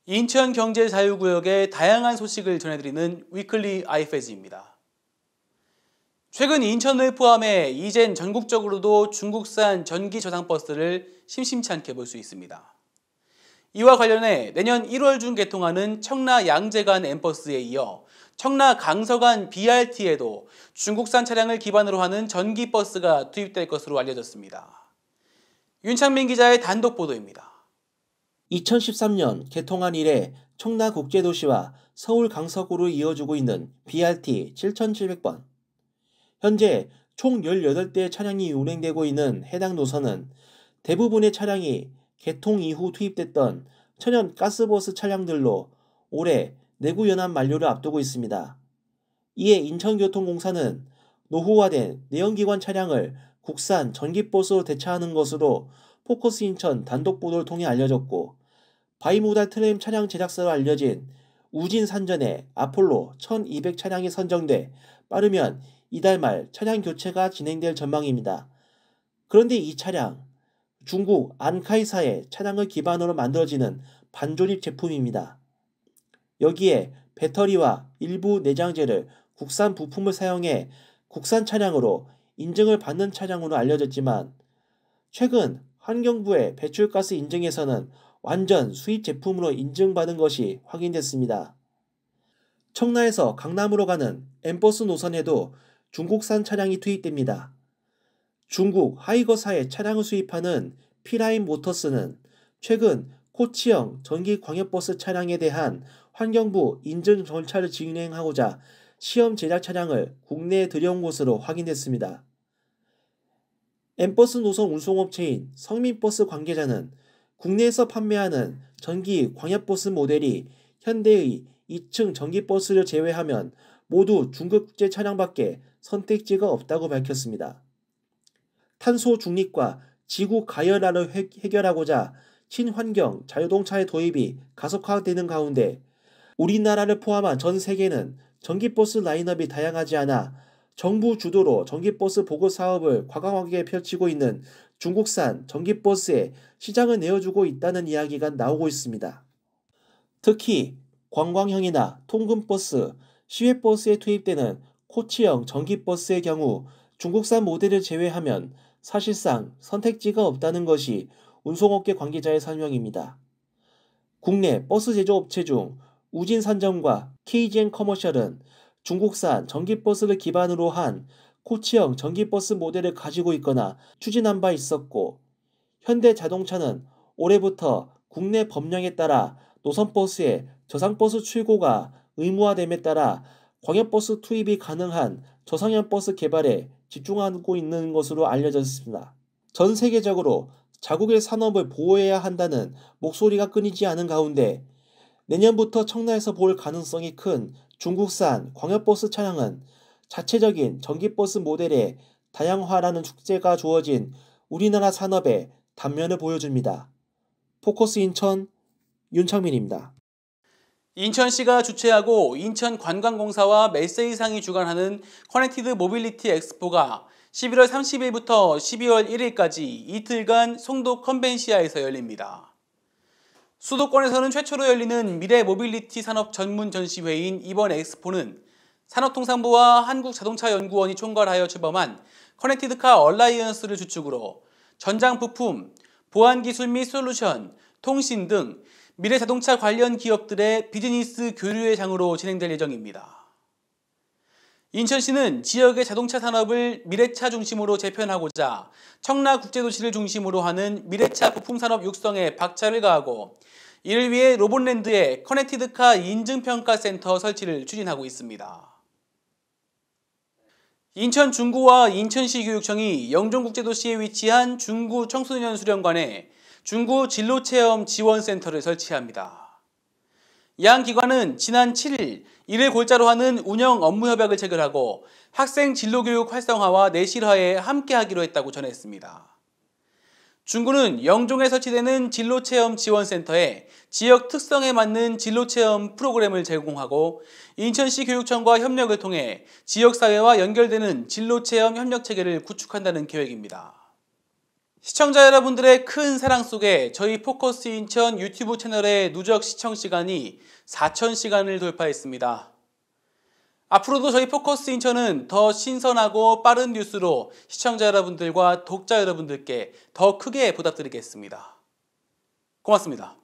인천경제자유구역의 다양한 소식을 전해드리는 위클리 아이페즈입니다. 최근 인천을 포함해 이젠 전국적으로도 중국산 전기 저상버스를 심심치 않게 볼 수 있습니다. 이와 관련해 내년 1월 중 개통하는 청라 양재간 M버스에 이어 청라 강서간 BRT에도 중국산 차량을 기반으로 하는 전기버스가 투입될 것으로 알려졌습니다. 윤창민 기자의 단독 보도입니다. 2013년 개통한 이래 청라국제도시와 서울 강서구를 이어주고 있는 BRT 7700번. 현재 총 18대의 차량이 운행되고 있는 해당 노선은 대부분의 차량이 개통 이후 투입됐던 천연 가스버스 차량들로 올해 내구 연한 만료를 앞두고 있습니다. 이에 인천교통공사는 노후화된 내연기관 차량을 국산 전기버스로 대체하는 것으로 포커스 인천 단독 보도를 통해 알려졌고, 바이모달 트램 차량 제작사로 알려진 우진산전의 아폴로 1200 차량이 선정돼 빠르면 이달 말 차량 교체가 진행될 전망입니다. 그런데 이 차량, 중국 안카이사의 차량을 기반으로 만들어지는 반조립 제품입니다. 여기에 배터리와 일부 내장재를 국산 부품을 사용해 국산 차량으로 인증을 받는 차량으로 알려졌지만, 최근 환경부의 배출가스 인증에서는 완전 수입 제품으로 인증받은 것이 확인됐습니다. 청라에서 강남으로 가는 M버스 노선에도 중국산 차량이 투입됩니다. 중국 하이거사의 차량을 수입하는 피라임 모터스는 최근 코치형 전기 광역버스 차량에 대한 환경부 인증 절차를 진행하고자 시험 제작 차량을 국내에 들여온 것으로 확인됐습니다. M버스 노선 운송업체인 성민버스 관계자는 국내에서 판매하는 전기 광역버스 모델이 현대의 2층 전기버스를 제외하면 모두 중국제 차량밖에 선택지가 없다고 밝혔습니다. 탄소 중립과 지구 가열화를 해결하고자 친환경 자유동차의 도입이 가속화되는 가운데 우리나라를 포함한 전 세계는 전기버스 라인업이 다양하지 않아 정부 주도로 전기버스 보급 사업을 과감하게 펼치고 있는 중국산 전기버스에 시장을 내어주고 있다는 이야기가 나오고 있습니다. 특히 관광형이나 통근버스, 시외버스에 투입되는 코치형 전기버스의 경우 중국산 모델을 제외하면 사실상 선택지가 없다는 것이 운송업계 관계자의 설명입니다. 국내 버스 제조업체 중 우진산정과 KGN 커머셜은 중국산 전기버스를 기반으로 한 코치형 전기버스 모델을 가지고 있거나 추진한 바 있었고, 현대자동차는 올해부터 국내 법령에 따라 노선버스에 저상버스 출고가 의무화됨에 따라 광역버스 투입이 가능한 저상형 버스 개발에 집중하고 있는 것으로 알려졌습니다. 전 세계적으로 자국의 산업을 보호해야 한다는 목소리가 끊이지 않은 가운데 내년부터 청라에서 볼 가능성이 큰 중국산 광역버스 차량은 자체적인 전기버스 모델의 다양화라는 축제가 주어진 우리나라 산업의 단면을 보여줍니다. 포커스 인천 윤창민입니다. 인천시가 주최하고 인천관광공사와 메세이상이 주관하는 커넥티드 모빌리티 엑스포가 11월 30일부터 12월 1일까지 이틀간 송도 컨벤시아에서 열립니다. 수도권에서는 최초로 열리는 미래 모빌리티 산업 전문 전시회인 이번 엑스포는 산업통상부와 한국자동차연구원이 총괄하여 출범한 커넥티드카 얼라이언스를 주축으로 전장 부품, 보안기술 및 솔루션, 통신 등 미래자동차 관련 기업들의 비즈니스 교류의 장으로 진행될 예정입니다. 인천시는 지역의 자동차 산업을 미래차 중심으로 재편하고자 청라국제도시를 중심으로 하는 미래차 부품산업 육성에 박차를 가하고 이를 위해 로봇랜드의 커넥티드카 인증평가센터 설치를 추진하고 있습니다. 인천 중구와 인천시 교육청이 영종국제도시에 위치한 중구 청소년 수련관에 중구 진로체험 지원센터를 설치합니다. 양 기관은 지난 7일 이를 골자로 하는 운영 업무 협약을 체결하고 학생 진로교육 활성화와 내실화에 함께하기로 했다고 전했습니다. 중구는 영종에 설치되는 진로체험 지원센터에 지역 특성에 맞는 진로체험 프로그램을 제공하고 인천시 교육청과 협력을 통해 지역사회와 연결되는 진로체험 협력체계를 구축한다는 계획입니다. 시청자 여러분들의 큰 사랑 속에 저희 포커스 인천 유튜브 채널의 누적 시청 시간이 4,000시간을 돌파했습니다. 앞으로도 저희 포커스 인천은 더 신선하고 빠른 뉴스로 시청자 여러분들과 독자 여러분들께 더 크게 보답드리겠습니다. 고맙습니다.